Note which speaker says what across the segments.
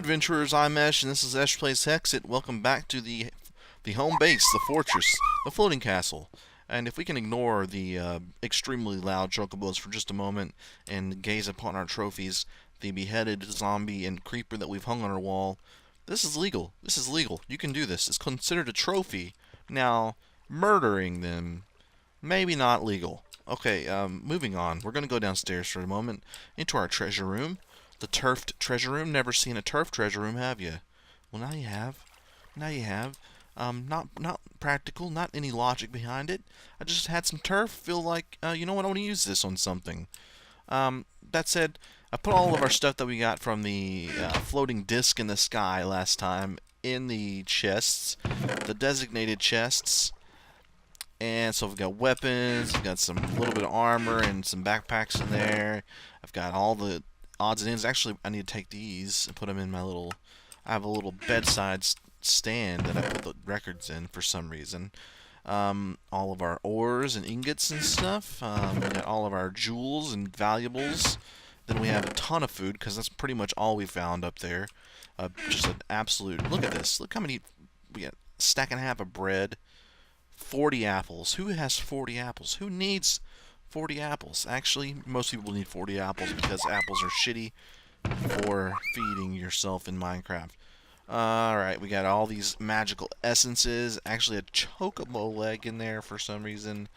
Speaker 1: adventurers, I'm Esh, and this is EchPlays Hexxit. Welcome back to the home base, the fortress, the floating castle. And if we can ignore the extremely loud chocobos for just a moment and gaze upon our trophies, the beheaded zombie and creeper that we've hung on our wall, this is legal. This is legal. You can do this. It's considered a trophy. Now, murdering them, maybe not legal. Okay, moving on. We're going to go downstairs for a moment into our treasure room. The turfed treasure room. Never seen a turf treasure room, have you? Well, now you have. Now you have. Not practical. Not any logic behind it. I just had some turf. Feel like, you know what? I want to use this on something. That said, I put all of our stuff that we got from the floating disc in the sky last time in the chests, the designated chests. And so we've got weapons, we've got some little bit of armor and some backpacks in there. I've got all the odds and ends. Actually, I need to take these and put them in my little... I have a little bedside stand that I put the records in for some reason. All of our ores and ingots and stuff. We got all of our jewels and valuables. Then we have a ton of food, because that's pretty much all we found up there. Just an absolute... Look at this. Look how many... We got a stack and a half of bread. 40 apples. Who has 40 apples? Who needs 40 apples? Actually, most people need 40 apples because apples are shitty for feeding yourself in Minecraft. Alright, we got all these magical essences. Actually, a chocobo leg in there for some reason.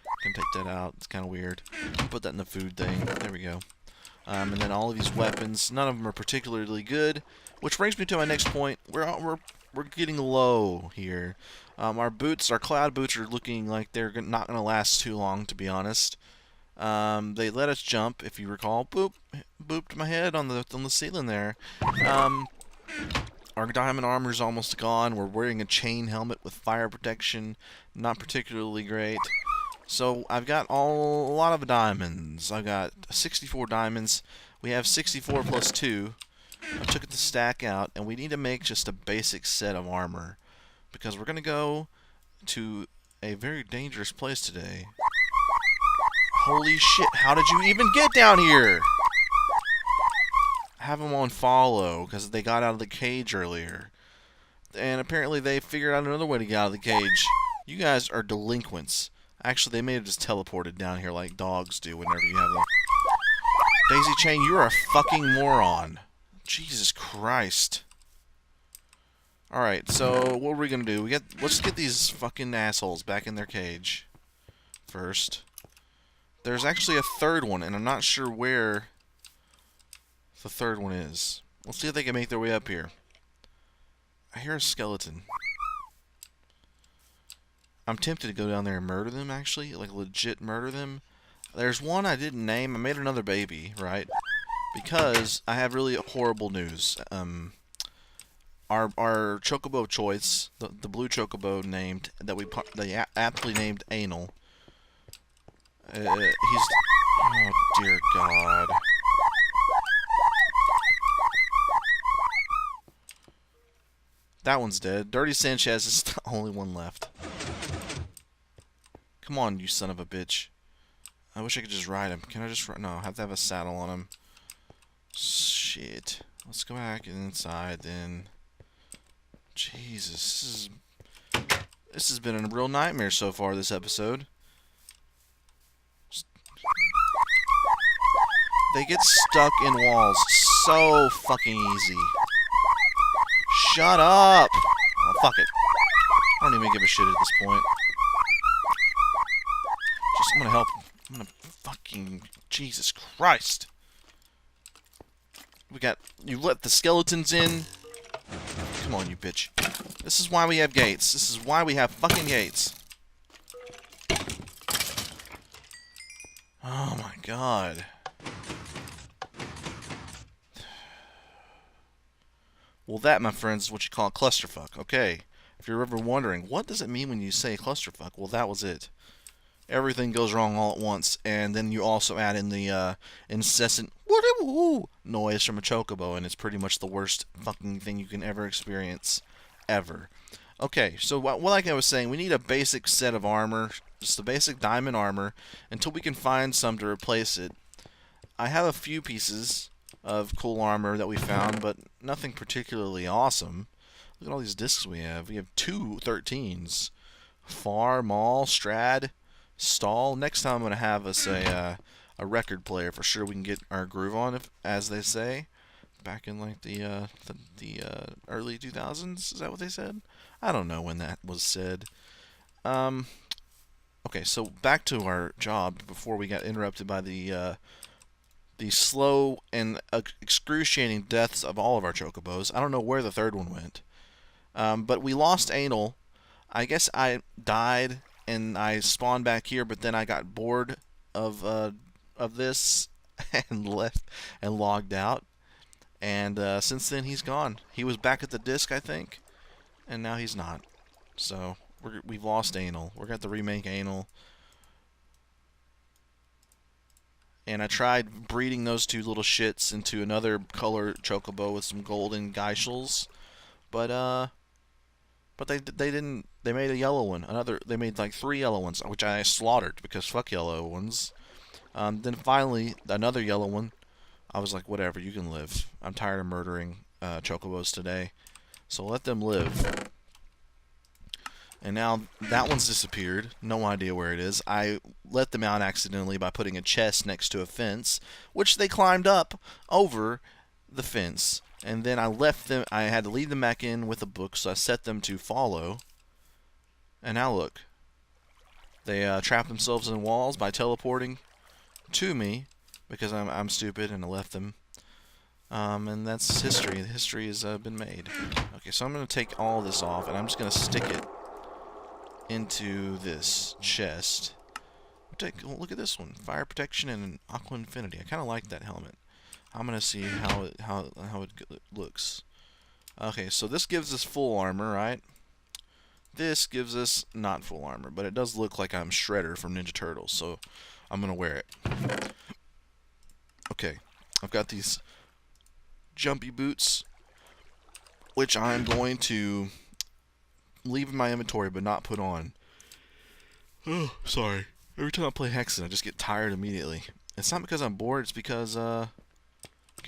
Speaker 1: I can take that out. It's kind of weird. Put that in the food thing. There we go. And then all of these weapons. None of them are particularly good. Which brings me to my next point. We're getting low here. Our boots, our cloud boots, are looking like they're not going to last too long, to be honest. They let us jump, if you recall. Boop, booped my head on the ceiling there. Our diamond armor is almost gone. We're wearing a chain helmet with fire protection, not particularly great. So I've got a lot of diamonds. I've got 64 diamonds. We have 64 plus 2. I took it to stack out, and we need to make just a basic set of armor, because we're going to go to a very dangerous place today. Holy shit, how did you even get down here? I have them on follow, because they got out of the cage earlier. And apparently they figured out another way to get out of the cage. You guys are delinquents. Actually, they may have just teleported down here like dogs do whenever you have the... Daisy Chain, you're a fucking moron. Jesus Christ. Alright, so what are we gonna do? Let's get these fucking assholes back in their cage first. There's actually a third one, and I'm not sure where the third one is. Let's see if they can make their way up here. I hear a skeleton. I'm tempted to go down there and murder them, actually. Like, legit murder them. There's one I didn't name. I made another baby, right? Because I have really horrible news. Our chocobo of choice, the blue chocobo named they aptly named Anal. He's... Oh dear God. That one's dead. Dirty Sanchez is the only one left. Come on, you son of a bitch. I wish I could just ride him. Can I just ride? No, I have to have a saddle on him. Shit. Let's go back inside then. Jesus, this has been a real nightmare so far, this episode. They get stuck in walls so fucking easy. Shut up! Oh, fuck it. I don't even give a shit at this point. I'm gonna help. I'm gonna fucking... Jesus Christ! You let the skeletons in. Come on, you bitch. This is why we have gates. This is why we have fucking gates. Oh my God. Well, that, my friends, is what you call a clusterfuck. Okay. If you're ever wondering, what does it mean when you say clusterfuck? Well, that was it. Everything goes wrong all at once, and then you also add in the incessant woo noise from a chocobo, and it's pretty much the worst fucking thing you can ever experience, ever. Okay, so like I was saying, we need a basic set of armor, just a basic diamond armor, until we can find some to replace it. I have a few pieces of cool armor that we found, but nothing particularly awesome. Look at all these discs we have. We have 2 13s. Far, Maul, Strad, Stall. Next time I'm going to have us a record player for sure we can get our groove on, if, as they say. Back in like the early 2000s, is that what they said? I don't know when that was said. Okay, so back to our job before we got interrupted by the slow and excruciating deaths of all of our chocobos. I don't know where the third one went, but we lost Anal. I guess I died and I spawned back here, but then I got bored of this and left and logged out. And since then, he's gone. He was back at the disc, I think, and now he's not. So we've lost Anal. We're going to remake Anal. And I tried breeding those 2 little shits into another color chocobo with some golden geishels, but they didn't. They made a yellow one. They made like 3 yellow ones, which I slaughtered because fuck yellow ones. Then finally another yellow one. I was like, whatever, you can live. I'm tired of murdering chocobos today, so let them live. And now that one's disappeared. No idea where it is. I let them out accidentally by putting a chest next to a fence, which they climbed up over the fence. And then I left them. I had to lead them back in with a book, so I set them to follow. And now look. They trapped themselves in walls by teleporting to me because I'm stupid and I left them. And that's history. The history has been made. Okay, so I'm going to take all this off, and I'm just going to stick it into this chest. Look at this one. Fire protection and aqua infinity. I kind of like that helmet. I'm going to see how it looks. Okay, so this gives us full armor, right? This gives us not full armor, but it does look like I'm Shredder from Ninja Turtles, so I'm going to wear it. Okay, I've got these jumpy boots, which I'm going to leave in my inventory but not put on. Oh, sorry. Every time I play Hexxit, I just get tired immediately. It's not because I'm bored, it's because, okay,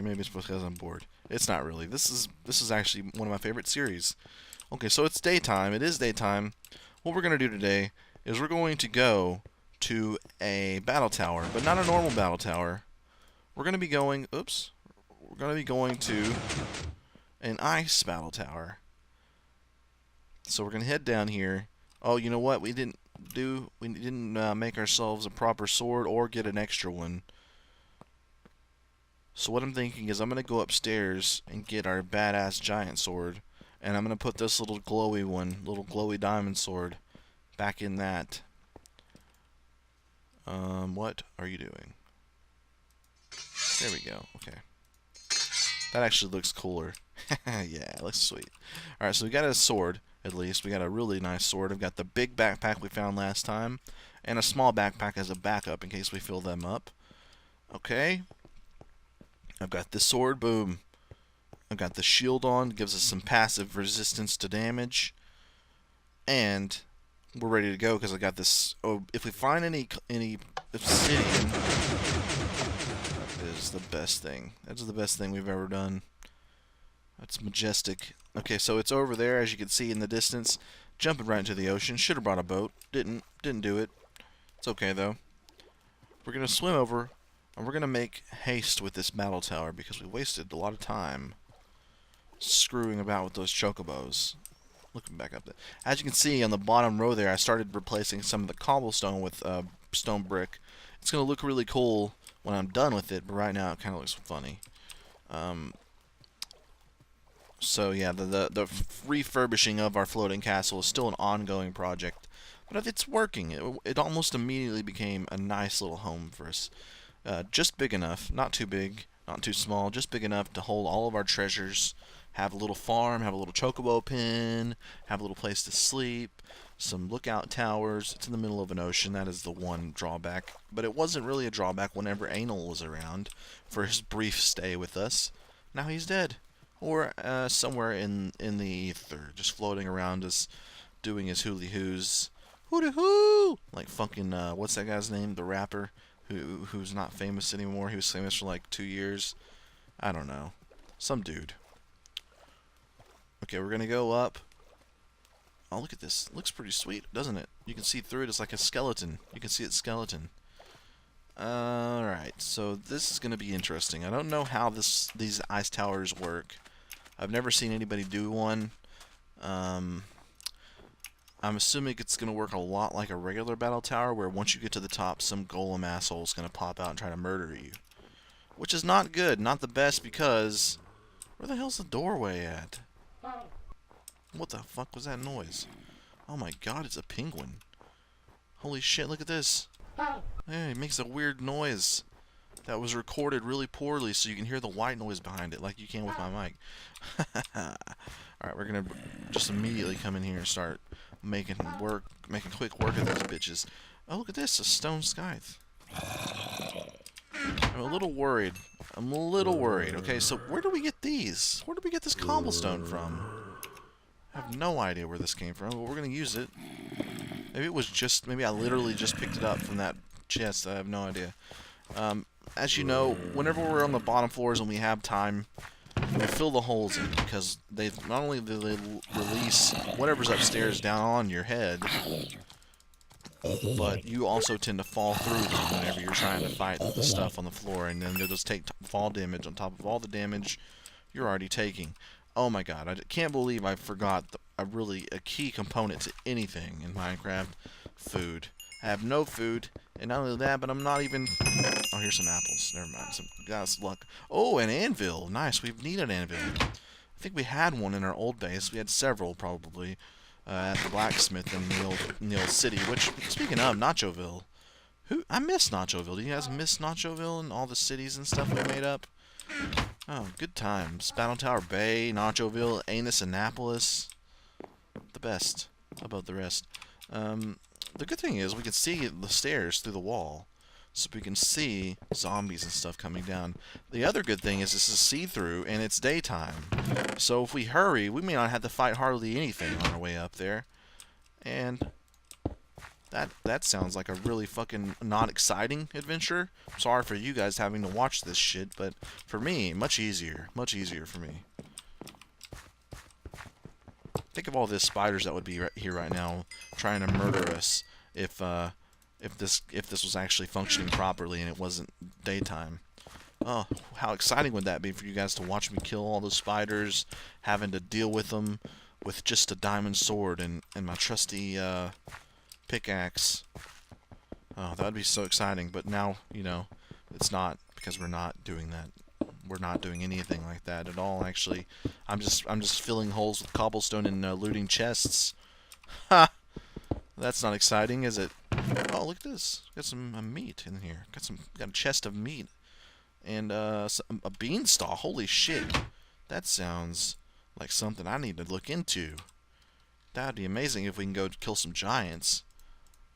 Speaker 1: maybe it's because I'm bored. It's not really. This is actually one of my favorite series. Okay, so it's daytime. It is daytime. What we're going to do today is we're going to go to a battle tower, but not a normal battle tower. We're going to be going, oops, we're going to be going to an ice battle tower. So we're going to head down here. Oh, you know what? We didn't make ourselves a proper sword or get an extra one. So what I'm thinking is I'm going to go upstairs and get our badass giant sword. And I'm going to put this little glowy diamond sword back in that. What are you doing? There we go. Okay. That actually looks cooler. Yeah, it looks sweet. Alright, so we got a sword, at least. We got a really nice sword. I've got the big backpack we found last time, and a small backpack as a backup in case we fill them up. Okay. I've got this sword, boom. I've got the shield on, gives us some passive resistance to damage. And we're ready to go because I got this. Oh, if we find any obsidian, that is the best thing. That's the best thing we've ever done. That's majestic. Okay, so it's over there, as you can see in the distance, jumping right into the ocean. Should have brought a boat. Didn't do it. It's okay though. We're gonna swim over, and we're gonna make haste with this battle tower because we wasted a lot of time screwing about with those chocobos. Looking back up there. As you can see on the bottom row there, I started replacing some of the cobblestone with stone brick. It's going to look really cool when I'm done with it, but right now it kind of looks funny. So yeah, the refurbishing of our floating castle is still an ongoing project, but it's working. It almost immediately became a nice little home for us. Just big enough, not too big, not too small, just big enough to hold all of our treasures. Have a little farm, have a little chocobo pen, have a little place to sleep, some lookout towers. It's in the middle of an ocean. That is the one drawback. But it wasn't really a drawback whenever Anal was around for his brief stay with us. Now he's dead. Or somewhere in the ether, just floating around us, doing his hooly-hoos. Hoo-dee-hoo! Like fucking, what's that guy's name? The rapper who's not famous anymore. He was famous for like 2 years. I don't know. Some dude. Okay, we're gonna go up. Oh, look at this. It looks pretty sweet, doesn't it? You can see through it. It's like a skeleton. You can see its skeleton. Alright, so this is gonna be interesting. I don't know how these ice towers work. I've never seen anybody do one. I'm assuming it's going to work a lot like a regular battle tower, where once you get to the top, some golem asshole is going to pop out and try to murder you. Which is not good, not the best, because... Where the hell's the doorway at? What the fuck was that noise? Oh my god, it's a penguin. Holy shit, look at this. Hey, it makes a weird noise. That was recorded really poorly, so you can hear the white noise behind it, like you can with my mic. Alright, we're gonna just immediately come in here and start making quick work of these bitches. Oh, look at this, a stone scythe. I'm a little worried. Okay, so where do we get these? Where do we get this cobblestone from? I have no idea where this came from, but we're gonna use it. Maybe I literally just picked it up from that chest. I have no idea. As you know, whenever we're on the bottom floors and we have time, we fill the holes in, because not only do they release whatever's upstairs down on your head, but you also tend to fall through them whenever you're trying to fight the stuff on the floor, and then they'll just take fall damage on top of all the damage you're already taking. Oh my god, I can't believe I forgot a key component to anything in Minecraft: food. I have no food, and not only that, but I'm not even... Oh, here's some apples. Never mind. Got some luck. Oh, an anvil. Nice. We've needed an anvil. I think we had one in our old base. We had several, probably, at the blacksmith in the old city. Which, speaking of, Nachoville. I miss Nachoville. Do you guys miss Nachoville and all the cities and stuff we made up? Oh, good times. Battle Tower Bay, Nachoville, Anus, Annapolis. The best above the rest. The good thing is we can see the stairs through the wall, so we can see zombies and stuff coming down. The other good thing is this is see-through and it's daytime, so if we hurry, we may not have to fight hardly anything on our way up there. And that sounds like a really fucking not exciting adventure. Sorry for you guys having to watch this shit, but for me, much easier for me. Think of all the spiders that would be here right now trying to murder us if this was actually functioning properly and it wasn't daytime. Oh, how exciting would that be for you guys to watch me kill all those spiders, having to deal with them with just a diamond sword and my trusty pickaxe. Oh, that would be so exciting, but now, you know, it's not, because we're not doing that. We're not doing anything like that at all, actually. I'm just filling holes with cobblestone and looting chests. Ha! That's not exciting, is it? Oh, look at this. Got some meat in here. Got a chest of meat. And a beanstalk. Holy shit. That sounds like something I need to look into. That'd be amazing if we can go kill some giants.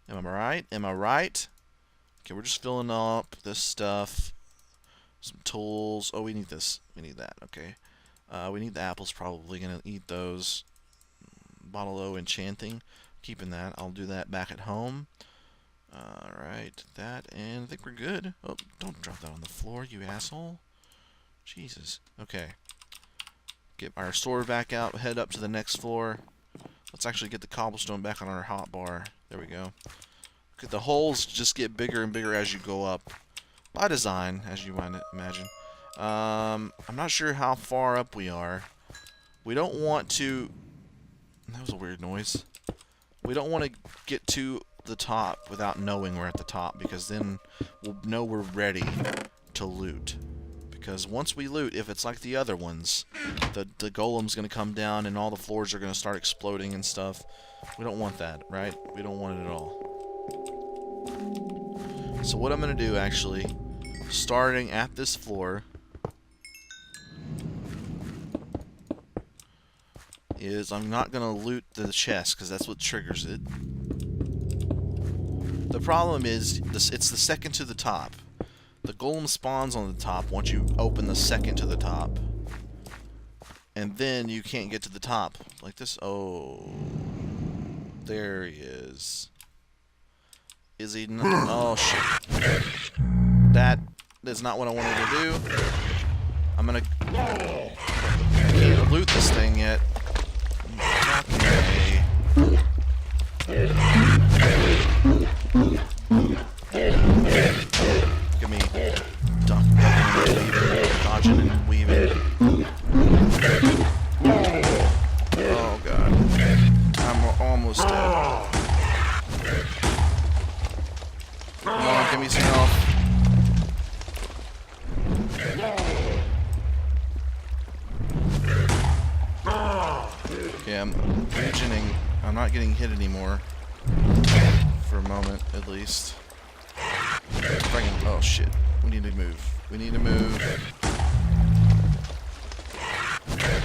Speaker 1: Am I right? Am I right? Okay, we're just filling up this stuff. Some tools. Oh, we need this. We need that. Okay. We need the apples. Probably gonna eat those. Bottle O enchanting. Keeping that. I'll do that back at home. Alright. That. And I think we're good. Oh, don't drop that on the floor, you asshole. Jesus. Okay. Get our sword back out. Head up to the next floor. Let's actually get the cobblestone back on our hotbar. There we go. Look at the holes just get bigger and bigger as you go up. By design, as you might imagine. I'm not sure how far up we are. We don't want to... That was a weird noise. We don't want to get to the top without knowing we're at the top, because then we'll know we're ready to loot. Because once we loot, if it's like the other ones, the golem's going to come down and all the floors are going to start exploding and stuff. We don't want that, right? We don't want it at all. So what I'm going to do, actually, starting at this floor, is I'm not going to loot the chest, because that's what triggers it. The problem is, it's the second to the top. The golem spawns on the top once you open the second to the top. And then you can't get to the top. Like this. Oh. There he is. Is he not? Oh, shit. That is not what I wanted to do. I can't loot this thing yet. Okay. Look at me. Ducking and weaving. Dodging and weaving. Oh god. I'm almost dead. Come on, give me some health. Okay, I'm regioning. I'm not getting hit anymore. For a moment, at least. If I can, oh shit. We need to move. We need to move.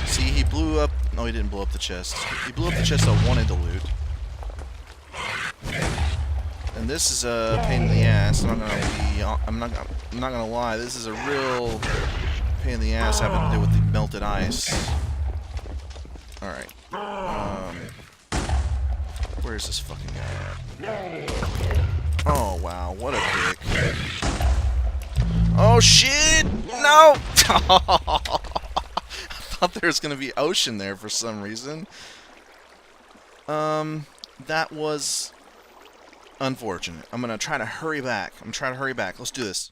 Speaker 1: See, he blew up. No, he didn't blow up the chest. He blew up the chest I wanted to loot. And this is a pain in the ass. I'm not gonna lie. This is a real pain in the ass having to do with the melted ice. All right. Where is this fucking guy at? Oh wow, what a dick. Oh shit! No! I thought there was gonna be ocean there for some reason. That was unfortunate. I'm gonna try to hurry back. Let's do this.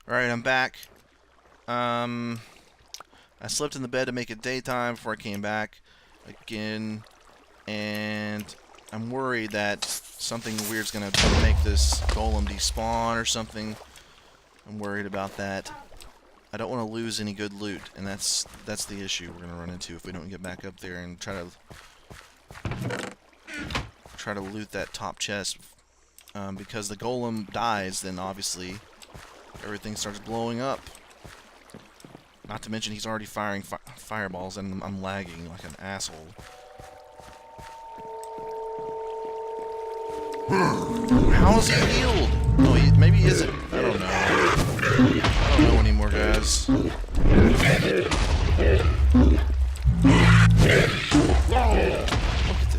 Speaker 1: Alright, I'm back. I slept in the bed to make it daytime before I came back again, and I'm worried that something weird's gonna make this golem despawn or something. I'm worried about that. I don't want to lose any good loot, and that's the issue we're gonna run into if we don't get back up there and try to loot that top chest. Because the golem dies, then obviously everything starts blowing up. Not to mention he's already firing fireballs, and I'm lagging like an asshole. How is he healed? No, maybe he isn't. I don't know. I don't know anymore, guys. Look at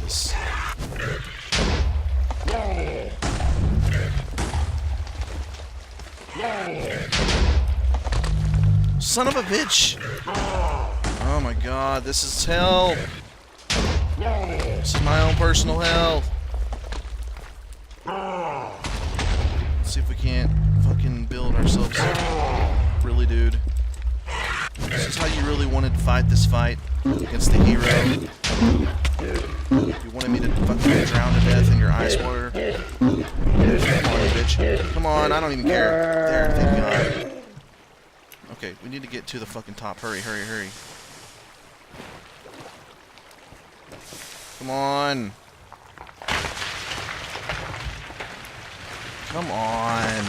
Speaker 1: this. Son of a bitch! Oh my god, this is hell! This is my own personal hell! Let's see if we can't fucking build ourselves up. Really, dude? This is how you really wanted to fight this fight against the hero? You wanted me to fucking drown to death in your ice water? Come on, you bitch. Come on, I don't even care. There, thank god. Okay, we need to get to the fucking top. Hurry, hurry, hurry. Come on. Come on.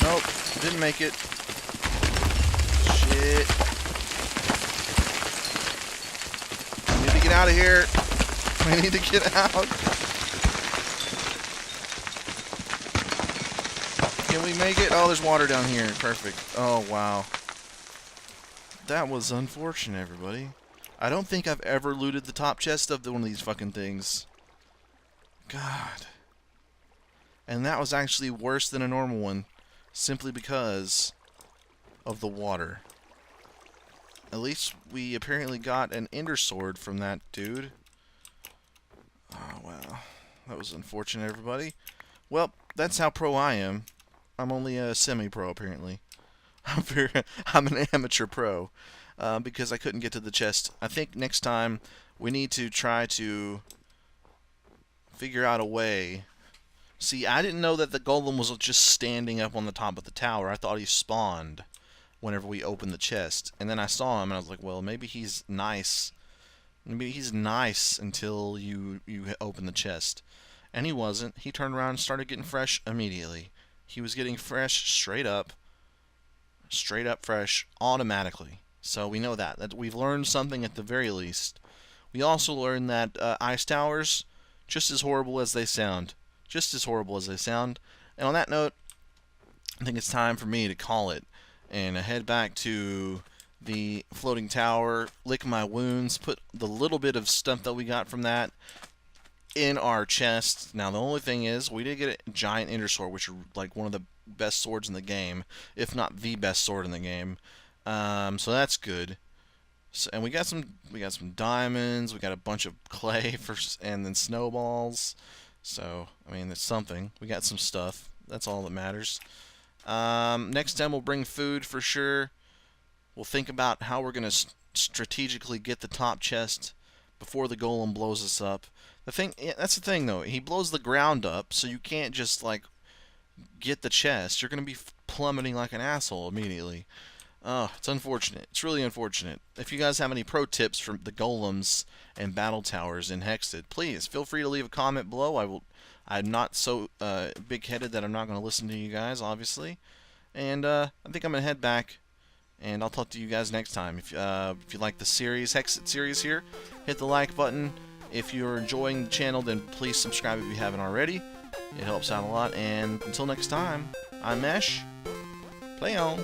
Speaker 1: Nope, didn't make it. Shit. I need to get out of here. I need to get out. Can we make it? Oh, there's water down here. Perfect. Oh, wow. That was unfortunate, everybody. I don't think I've ever looted the top chest of one of these fucking things. God. And that was actually worse than a normal one. Simply because of the water. At least we apparently got an ender sword from that dude. Oh, wow. That was unfortunate, everybody. Well, that's how pro I am. I'm only a semi-pro, apparently. I'm an amateur pro. Because I couldn't get to the chest. I think next time we need to try to figure out a way. See, I didn't know that the golem was just standing up on the top of the tower. I thought he spawned whenever we opened the chest. And then I saw him, and I was like, well, maybe he's nice. Maybe he's nice until you open the chest. And he wasn't. He turned around and started getting fresh immediately. He was getting fresh straight up fresh automatically. So we know that we've learned something at the very least. We also learned that ice towers, just as horrible as they sound, just as horrible as they sound. And on that note, I think it's time for me to call it and head back to the floating tower, lick my wounds, put the little bit of stuff that we got from that in our chest. Now, the only thing is, we did get a giant ender sword, which are like one of the best swords in the game, if not the best sword in the game. So that's good. So, and we got some diamonds. We got a bunch of clay and then snowballs. So I mean, it's something. We got some stuff. That's all that matters. Next time we'll bring food for sure. We'll think about how we're gonna strategically get the top chest before the golem blows us up. That's the thing though. He blows the ground up, so you can't just like get the chest. You're gonna be plummeting like an asshole immediately. Oh, it's unfortunate. It's really unfortunate. If you guys have any pro tips for the golems and battle towers in Hexxit, please feel free to leave a comment below. I'm not so big-headed that I'm not going to listen to you guys, obviously. And I think I'm going to head back, and I'll talk to you guys next time. If you like the series, Hexxit series here, hit the like button. If you're enjoying the channel, then please subscribe if you haven't already. It helps out a lot. And until next time, I'm Mesh. Play on.